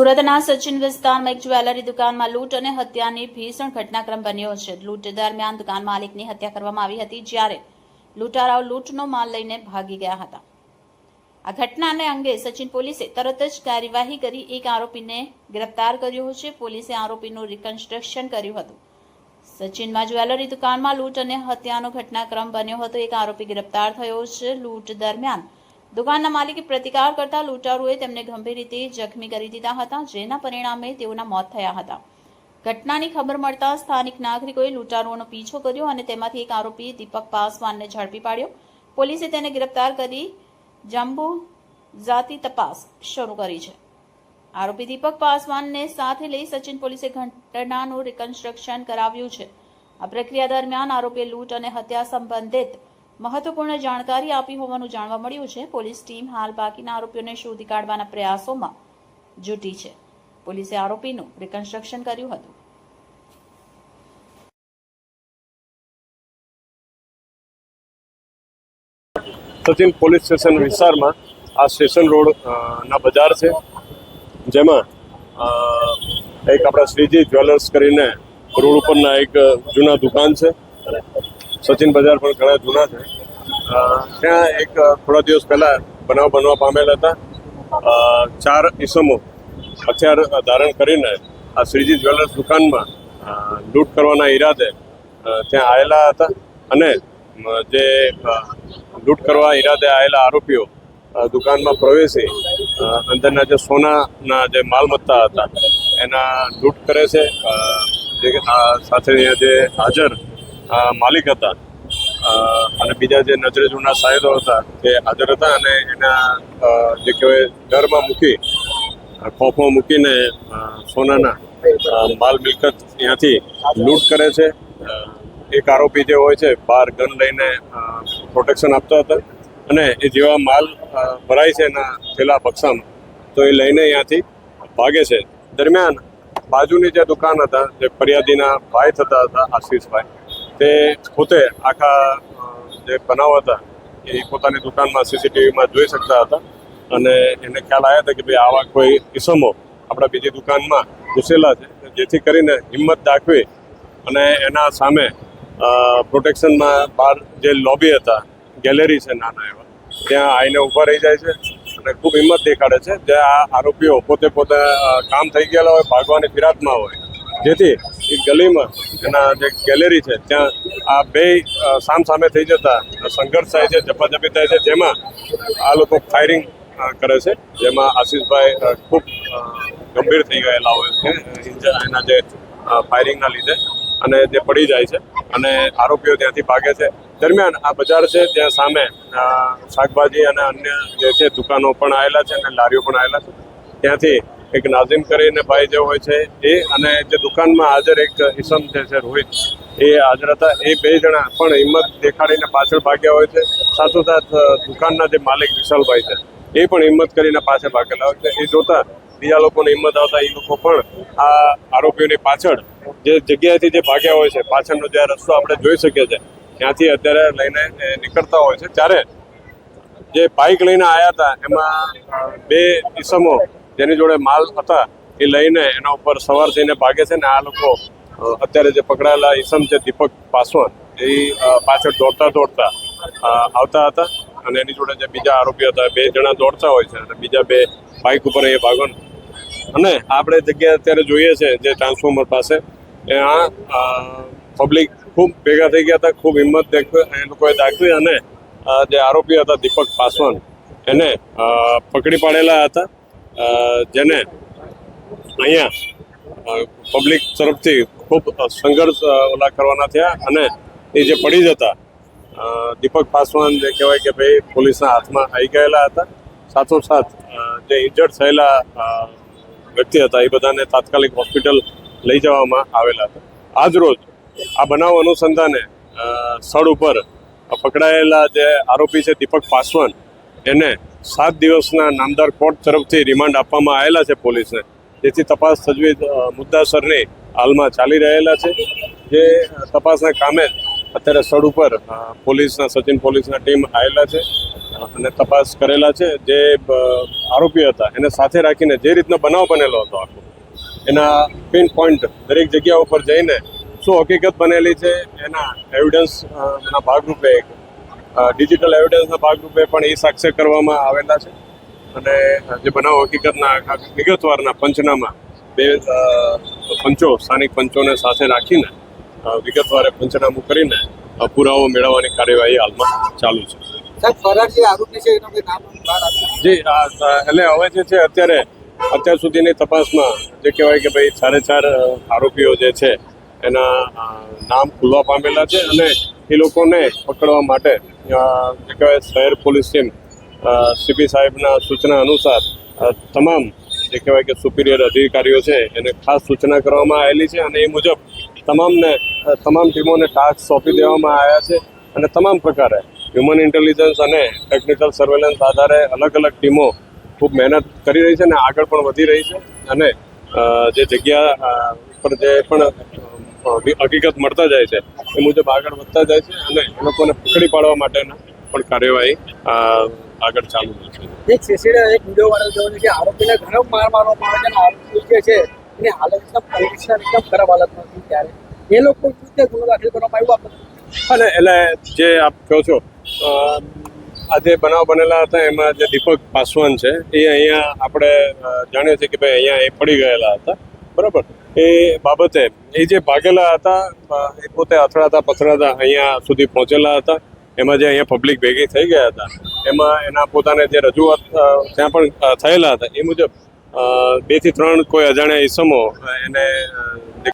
સુરતના સચિન વિસ્તારમાં એક જ્વેલરી દુકાનમાં લૂંટ અને હત્યાની ભીષણ ઘટનાક્રમ બન્યો છે। લૂંટ દરમિયાન દુકાન માલિકની હત્યા કરવામાં આવી હતી, જ્યારે લૂંટારાઓ લૂંટનો માલ લઈને ભાગી ગયા હતા। આ ઘટનાને અંગે સચિન પોલીસે તરત જ કાર્યવાહી કરી એક આરોપીને गिरफ्तार કર્યો છે। પોલીસે આરોપીનું રિકન્સ્ટ્રક્શન કર્યું હતું। સચિનમાં જ્વેલરી દુકાનમાં લૂંટ અને હત્યાનો ઘટનાક્રમ બન્યો હતો। એક આરોપી गिरफ्तार થયો છે। લૂંટ દરમિયાન દુકાનના માલિકે પ્રતિકાર કરતા લૂંટારુઓએ તેમને ગંભીર રીતે જખમી કરી દીધા હતા, જેના પરિણામે તેઓના મોત થયા હતા। ઘટનાની ખબર મળતા સ્થાનિક નાગરિકોએ લૂંટારુઓનો પીછો કર્યો અને તેમાંથી એક આરોપી દીપક પાસવાનને ઝડપી પાડ્યો। પોલીસે તેને गिरफ्तार કરી જંબુ જાતિ તપાસ શરૂ કરી છે। આરોપી દીપક પાસવાનને સાથે લઈ સચિન પોલીસે ઘટનાનું રિકન્સ્ટ્રક્શન કરાવ્યું છે। આ પ્રક્રિયા દરમિયાન આરોપીએ લૂંટ અને હત્યા સંબંધિત મહત્વપૂર્ણ જાણકારી આપી હોવાનું જાણવા મળ્યું છે। પોલીસ ટીમ હાલ બાકીના આરોપીઓને શોધી કાઢવાના પ્રયાસોમાં જુટી છે। પોલીસે આરોપીનું રિકન્સ્ટ્રક્શન કર્યું હતું। સચિન પોલીસ સ્ટેશન વિસ્તારમાં આ સ્ટેશન રોડ ના બજાર છે, જેમાં એક આપણા શ્રીજી જ્વેલર્સ કરીને રોડ ઉપરના એક જૂના દુકાન છે। સચિન બજાર પણ ઘણા જૂના છે। ત્યાં એક થોડા દિવસ પહેલા બનાવ બનવા પામેલ હતા। 4 ઈસમો હથિયાર ધારણ કરીને આ શ્રીજી જ્વેલર્સ દુકાનમાં લૂંટ કરવાના ઈરાદે ત્યાં આવેલા હતા અને જે લૂંટ કરવા ઈરાદે આવેલા આરોપીઓ દુકાનમાં પ્રવેશી અંદરના જે સોનાના જે માલમત્તા હતા એના લૂંટ કરે છે। જે સાથે જે હાજર માલિક હતા અને બીજા જે નજરે જૂના સાહેબો હતા તે હાજર હતા અને એના જે કહેવાય ડરમાં મૂકી ખોફમાં મૂકીને સોનાના માલ મિલકત ત્યાંથી લૂંટ કરે છે। એક આરોપી જે હોય છે બહાર ગન લઈને પ્રોટેક્શન આપતા હતા અને એ જેવા માલ ભરાય છે એના થેલા બક્સામાં તો એ લઈને અહીંયાથી ભાગે છે। દરમિયાન બાજુની જે દુકાન હતા જે ફરિયાદીના ભાઈ થતા હતા આશીષભાઈ, તે પોતે આખા જે બનાવ હતા એ પોતાની દુકાનમાં સીસીટીવીમાં જોઈ શકતા હતા અને એને ખ્યાલ આવ્યા હતા કે ભાઈ આવા કોઈ ઈસમો આપણા બીજી દુકાનમાં ઘૂસેલા છે, જેથી કરીને હિંમત દાખવી અને એના સામે પ્રોટેક્શનમાં બહાર જે લોબી હતા, ગેલેરી છે નાના એવા, ત્યાં આવીને ઊભા રહી જાય છે અને ખૂબ હિંમત દેખાડે છે। જે આ આરોપીઓ પોતે કામ થઈ ગયેલા હોય, ભાગવાની ફિરાકમાં હોય, જેથી એ ગલીમાં એના જે ગેલેરી છે ત્યાં આ બે સામે થઈ જતા સંઘર્ષ થાય છે, ઝપાઝપી થાય છે, જેમાં આ લોકો ફાયરિંગ કરે છે, જેમાં આશીષભાઈ ખૂબ ગંભીર થઈ ગયેલા હોય છે એના જે ફાયરિંગના લીધે અને જે પડી જાય છે અને આરોપીઓ ત્યાંથી ભાગે છે। દરમિયાન આ બજાર છે ત્યાં સામે શાકભાજી અને અન્ય જે છે દુકાનો પણ આવેલા છે અને લારીઓ પણ આવેલા છે। ત્યાંથી એક નાઝીમ કરીને ભાઈ જે હોય છે એ અને જે દુકાનમાં હાજર એક ઈસમ જે છે રોહિત, એ હાજર હતા। એ બે જણા પણ હિંમત દેખાડીને પાછળ ભાગ્યા હોય છે। સાથોસાથ દુકાનના જે માલિક વિશાલભાઈ છે એ પણ હિંમત કરીને પાછળ ભાગેલા હોય છે। એ જોતા બીજા લોકોને હિંમત આવતા એ લોકો પણ આ આરોપીઓની પાછળ જે જગ્યાએથી જે ભાગ્યા હોય છે, પાછળનો જે રસ્તો આપણે જોઈ શકીએ છીએ ત્યાંથી અત્યારે લઈને નીકળતા હોય છે। ત્યારે જે બાઇક લઈને આવ્યા હતા એમાં 2 ઈસમો જેની જોડે માલ હતા એ લઈને એના ઉપર સવાર થઈને ભાગે છે ને આ લોકો અત્યારે જે પકડાયેલા ઈસમ છે દીપક પાસવાન, એ પાછળ દોડતા આવતા હતા અને એની જોડે જે બીજા આરોપી હતા 2 જણા દોડતા હોય છે અને બીજા 2 બાઇક ઉપર એ ભાગવાનું અને આપણે જગ્યા અત્યારે જોઈએ છે જે ટ્રાન્સફોર્મર પાસે ત્યાં પબ્લિક ખૂબ ભેગા થઈ ગયા હતા, ખૂબ હિંમત એ લોકોએ દાખવી અને જે આરોપી હતા દીપક પાસવાન એને પકડી પાડેલા હતા, જેને અહીંયા પબ્લિક તરફથી ખૂબ સંઘર્ષ કરવાના થયા અને એ જે પડી જતા દીપક પાસવાન જે કહેવાય કે ભાઈ પોલીસના હાથમાં આવી ગયેલા હતા। સાથોસાથ જે ઇન્જર્ડ થયેલા વ્યક્તિ હતા એ બધાને તાત્કાલિક હોસ્પિટલ લઈ જવામાં આવેલા હતા। આજ રોજ આ બનાવ અનુસંધાને સ્થળ ઉપર પકડાયેલા જે આરોપી છે દીપક પાસવાન, એને 7 દિવસના નામદાર કોર્ટ તરફથી રિમાન્ડ આપવામાં આવેલા છે પોલીસને, જેથી તપાસ તજવીજ મુદ્દાસરની હાલમાં ચાલી રહેલા છે। જે તપાસના કામે અત્યારે સ્થળ ઉપર પોલીસના સચિન પોલીસના ટીમ આવેલા છે। અને તપાસ કરેલા છે. જે આરોપી હતા એને સાથે રાખીને જે રીતનો બનાવ બનેલો હતો આખો, એના પિન પોઈન્ટ દરેક જગ્યા ઉપર જઈને શું હકીકત બનેલી છે એના એવિડન્સના ભાગરૂપે ડિજિટલ એવિડન્સના ભાગરૂપે પણ એ સાક્ષ્ય કરવામાં આવેલા છે. અને જે બનાવ હકીકતના વિગતવારના પંચનામા બે પંચો સ્થાનિક પંચોને સાથે રાખીને વિગતવારે પંચનામું કરીને પુરાવો મેળવવાની કાર્યવાહી હાલમાં ચાલુ છે. સાહેબ, ફરાર જે આરોપી છે એનું કંઈ નામ બહાર આવ્યું? જી એટલે હવે જે છે અત્યાર સુધીની તપાસમાં જે કહેવાય કે ભાઈ 4 આરોપીઓ જે છે એના નામ ખુલવા પામેલા છે. અને એ લોકોને પકડવા માટે જે કહેવાય શહેર પોલીસ ટીમ સીપી સાહેબના સૂચના અનુસાર તમામ જે કહેવાય કે સુપિરિયર અધિકારીઓ છે એને ખાસ સૂચના કરવામાં આવેલી છે. અને એ મુજબ તમામ ટીમોને ટાસ્ક સોંપી દેવામાં આવ્યા છે. અને તમામ પ્રકારે હ્યુમન ઇન્ટેલિજન્સ અને ટેકનિકલ સર્વેલન્સ આધારે અલગ અલગ ટીમો ખૂબ મહેનત કરી રહી છે અને આગળ પણ વધી રહી છે. અને જે જગ્યા પર જે પણ હકીકત મળતા જાય છે એ મુજબ આગળ વધતા જાય છે. અને એ લોકોને પકડી પાડવા માટેના પણ કાર્યવાહી આગળ ચાલુ છે. એક સીસીટીવી એક વિડીયો વાયરલ થયો છે કે આરોપીને ઘણો માર મારવામાં આવે છે અને આરોપી જે છે એની હાલત એકદમ કન્ડિશન એકદમ ખરાબ હાલતમાં હતી. ત્યારે એ લોકો રીતે ગુનો દાખલ કરવામાં આવ્યો આપણે? અને એટલે જે આપ કહો છો આ જે બનાવ બનેલા હતા એમાં જે દીપક પાસવાન છે એ અહીંયા આપણે જાણીએ છીએ કે ભાઈ અહીંયા એ પડી ગયેલા હતા, બરાબર. એ બાબતે એ જે ભાગેલા હતા એ પોતે અથડાતા પથડાતા અહીંયા સુધી પહોંચેલા હતા. એમાં જે અહીંયા પબ્લિક ભેગી થઈ ગયા હતા એમાં એના પોતાને જે રજૂઆત ત્યાં પણ થયેલા હતા એ મુજબ 2 થી 3 કોઈ અજાણ્યા ઈસમો એને